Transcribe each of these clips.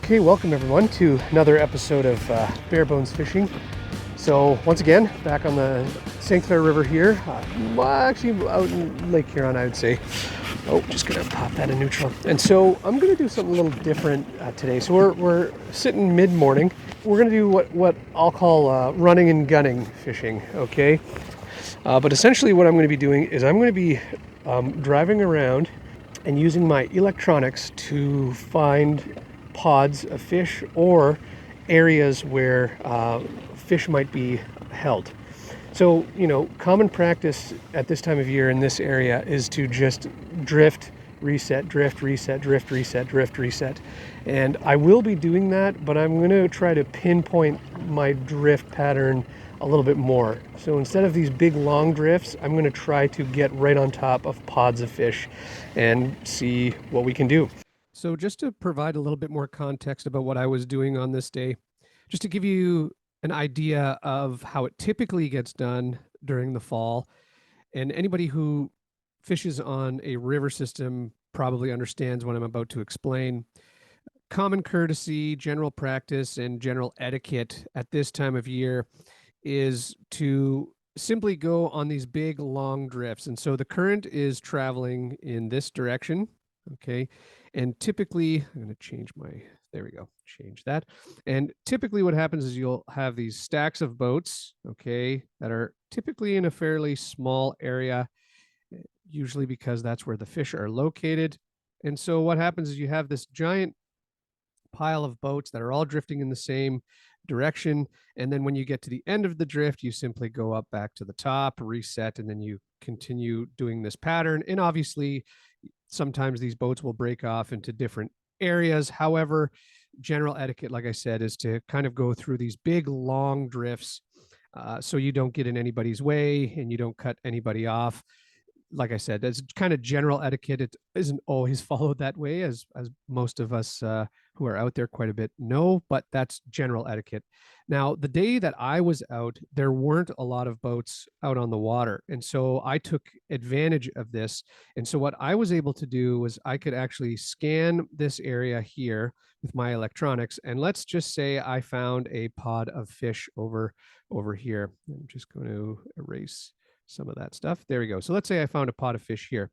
Okay, welcome everyone to another episode of Bare Bones Fishing. So once again, back on the St. Clair River here. Actually out in Lake Huron, I would say. Oh, just gonna pop that in neutral. And so I'm gonna do something a little different today. So we're sitting mid-morning. We're gonna do what I'll call running and gunning fishing, okay? But essentially what I'm gonna be doing is I'm gonna be driving around and using my electronics to find pods of fish or areas where fish might be held. So, common practice at this time of year in this area is to just drift, reset, drift, reset, drift, reset, drift, reset. And I will be doing that, but I'm going to try to pinpoint my drift pattern a little bit more. So instead of these big long drifts, I'm going to try to get right on top of pods of fish and see what we can do. So just to provide a little bit more context about what I was doing on this day, just to give you an idea of how it typically gets done during the fall, and anybody who fishes on a river system probably understands what I'm about to explain. Common courtesy, general practice, and general etiquette at this time of year is to simply go on these big long drifts. And so the current is traveling in this direction, okay? And typically, I'm going to change there we go, change that. And typically what happens is you'll have these stacks of boats, okay, that are typically in a fairly small area, usually because that's where the fish are located. And so what happens is you have this giant pile of boats that are all drifting in the same direction. And then when you get to the end of the drift, you simply go up back to the top, reset, and then you continue doing this pattern. And obviously, sometimes these boats will break off into different areas. However, general etiquette, like I said, is to kind of go through these big, long drifts so you don't get in anybody's way and you don't cut anybody off. Like I said, that's kind of general etiquette. It isn't always followed that way, as most of us who are out there quite a bit know, but that's general etiquette. Now, the day that I was out, there weren't a lot of boats out on the water. And so I took advantage of this. And so what I was able to do was I could actually scan this area here with my electronics. And let's just say I found a pod of fish over here. I'm just going to erase some of that stuff. There we go. So let's say I found a pot of fish here.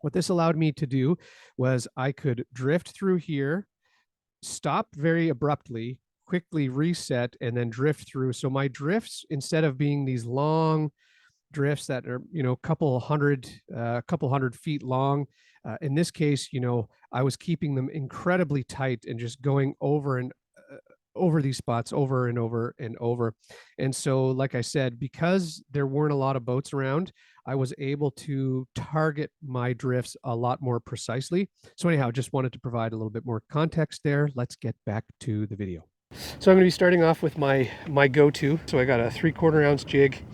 What this allowed me to do was I could drift through here, stop very abruptly, quickly reset, and then drift through. So my drifts, instead of being these long drifts that are, a couple hundred feet long, in this case, I was keeping them incredibly tight and just going over these spots over and over and over. And so, like I said, because there weren't a lot of boats around, I was able to target my drifts a lot more precisely. So anyhow, just wanted to provide a little bit more context there. Let's get back to the video. So I'm going to be starting off with my go-to. So I got a 3/4 ounce jig,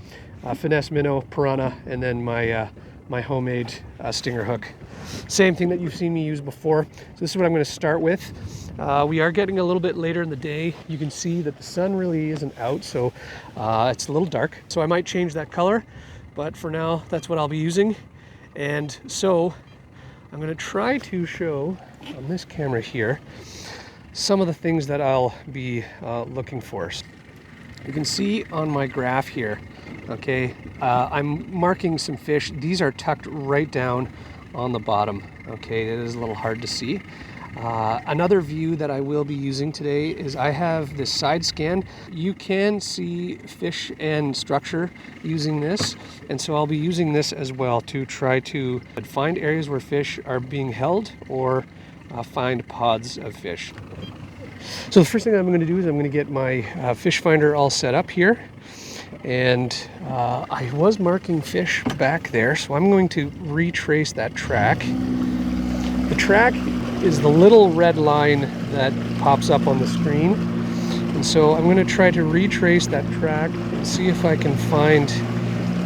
finesse minnow, piranha, and then my homemade stinger hook. Same thing that you've seen me use before. So this is what I'm going to start with. We are getting a little bit later in the day. You can see that the sun really isn't out, so it's a little dark. So I might change that color, but for now, that's what I'll be using. And so I'm going to try to show on this camera here some of the things that I'll be looking for. You can see on my graph here, okay, I'm marking some fish. These are tucked right down on the bottom. Okay, it is a little hard to see. Another view that I will be using today is I have this side scan. You can see fish and structure using this, and so I'll be using this as well to try to find areas where fish are being held or find pods of fish. So the first thing I'm going to do is I'm going to get my fish finder all set up here. And I was marking fish back there, so I'm going to retrace that track. The track is the little red line that pops up on the screen. And so I'm going to try to retrace that track and see if I can find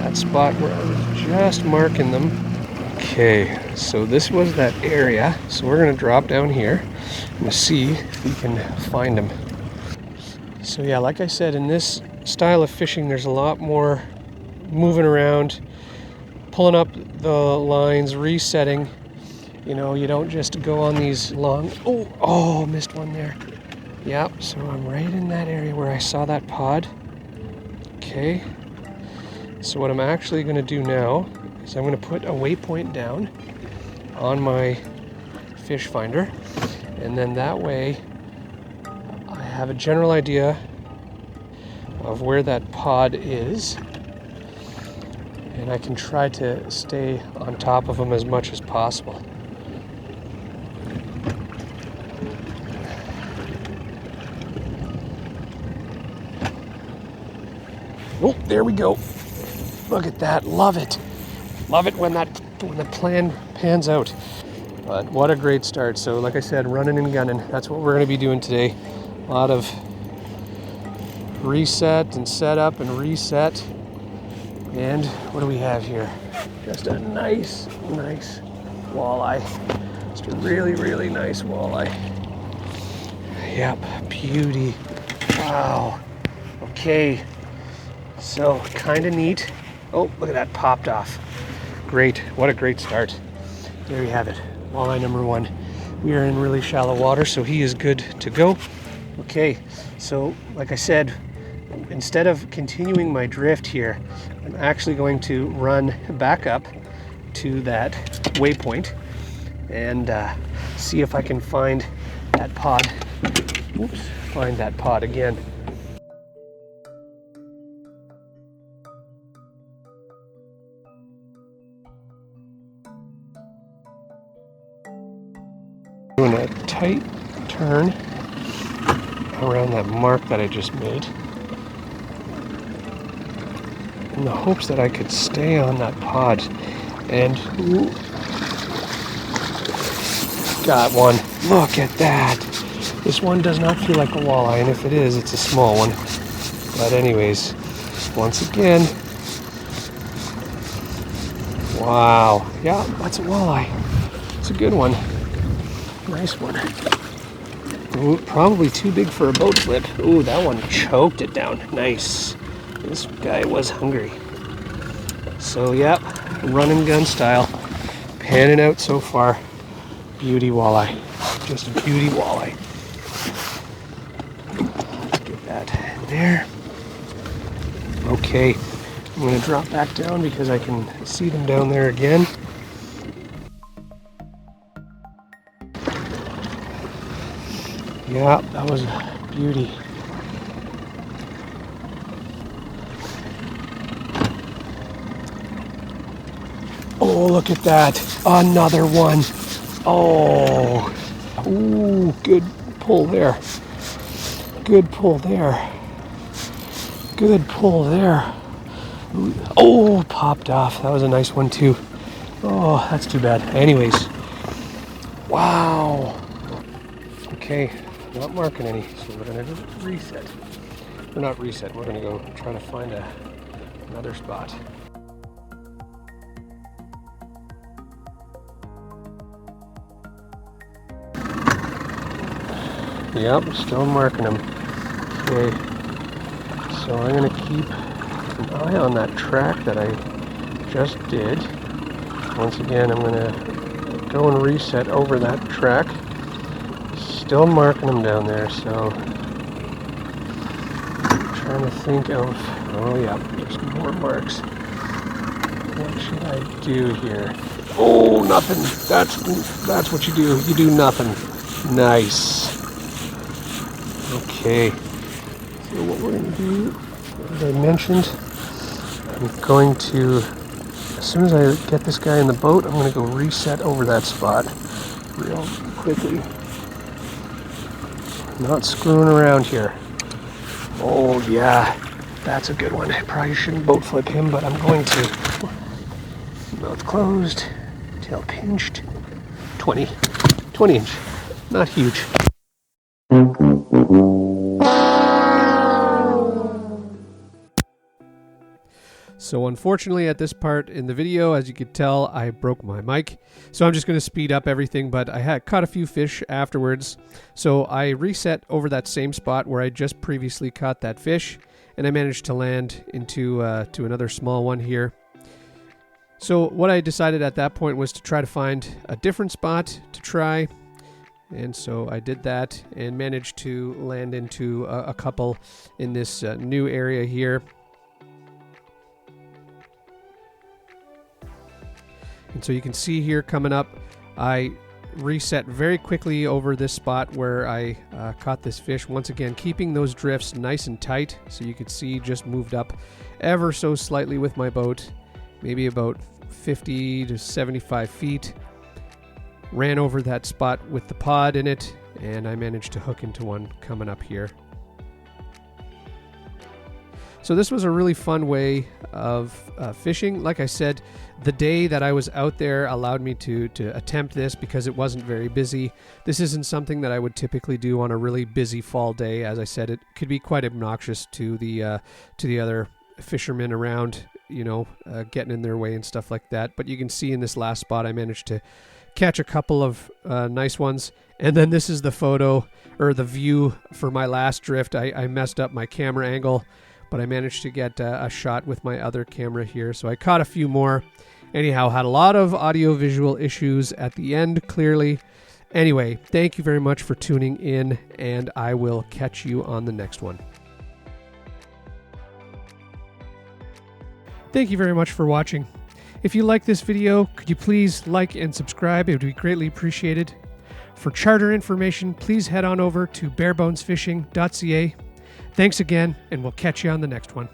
that spot where I was just marking them. Okay, so this was that area. So we're going to drop down here and see if we can find them. So yeah, like I said, in this style of fishing, there's a lot more moving around, pulling up the lines, resetting, You know, you don't just go on these long... Oh, missed one there. Yep, so I'm right in that area where I saw that pod. Okay. So what I'm actually going to do now is I'm going to put a waypoint down on my fish finder. And then that way I have a general idea of where that pod is. And I can try to stay on top of them as much as possible. Oh, there we go. Look at that. Love it. Love it when the plan pans out. But what a great start. So like I said, running and gunning. That's what we're going to be doing today. A lot of reset and setup and reset. And what do we have here? Just a nice walleye. Just a really, really nice walleye. Yep, beauty. Wow. Okay. So, kind of neat. Oh, look at that, popped off. Great, what a great start. There you have it, walleye number 1. We are in really shallow water, so he is good to go. Okay, so like I said, instead of continuing my drift here, I'm actually going to run back up to that waypoint and see if I can find that pod. Oops, find that pod again. Doing a tight turn around that mark that I just made in the hopes that I could stay on that pod. And got one. Look at that. This one does not feel like a walleye, and if it is, it's a small one. But anyways, once again, wow. Yeah, that's a walleye. It's a good one. Nice one. Ooh, probably too big for a boat flip. Ooh, that one choked it down. Nice. This guy was hungry. So, yep, run and gun style. Panning out so far. Beauty walleye. Just a beauty walleye. Let's get that in there. Okay, I'm going to drop back down because I can see them down there again. Yeah, that was a beauty. Oh, look at that. Another one. Oh. Ooh, good pull there. Good pull there. Good pull there. Ooh. Oh, popped off. That was a nice one too. Oh, that's too bad. Anyways. Wow. Okay. Not marking any, so we're going to reset. Or not reset, we're going to go try to find another spot. Yep, still marking them. Okay, so I'm going to keep an eye on that track that I just did. Once again, I'm going to go and reset over that track. Still marking them down there, so I'm trying to think of, oh yeah, there's more marks. What should I do here? Oh, nothing. That's what you do. You do nothing. Nice. Okay. So what we're going to do, as I mentioned, I'm going to, as soon as I get this guy in the boat, I'm going to go reset over that spot real quickly. Not screwing around here. Oh yeah, that's a good one. I probably shouldn't boat flip him, but I'm going to. Mouth closed, tail pinched. 20 inch, not huge. So unfortunately at this part in the video, as you could tell, I broke my mic. So I'm just going to speed up everything, but I had caught a few fish afterwards. So I reset over that same spot where I just previously caught that fish, and I managed to land into to another small one here. So what I decided at that point was to try to find a different spot to try. And so I did that and managed to land into a couple in this new area here. And so you can see here coming up, I reset very quickly over this spot where I caught this fish. Once again, keeping those drifts nice and tight. So you could see just moved up ever so slightly with my boat, maybe about 50 to 75 feet. Ran over that spot with the pod in it, and I managed to hook into one coming up here. So this was a really fun way of fishing. Like I said, the day that I was out there allowed me to attempt this because it wasn't very busy. This isn't something that I would typically do on a really busy fall day. As I said, it could be quite obnoxious to the other fishermen around, getting in their way and stuff like that. But you can see in this last spot, I managed to catch a couple of nice ones. And then this is the photo or the view for my last drift. I messed up my camera angle, but I managed to get a shot with my other camera here. So I caught a few more. Anyhow, had a lot of audio-visual issues at the end, clearly. Anyway, thank you very much for tuning in, and I will catch you on the next one. Thank you very much for watching. If you like this video, could you please like and subscribe? It would be greatly appreciated. For charter information, please head on over to barebonesfishing.ca. Thanks again, and we'll catch you on the next one.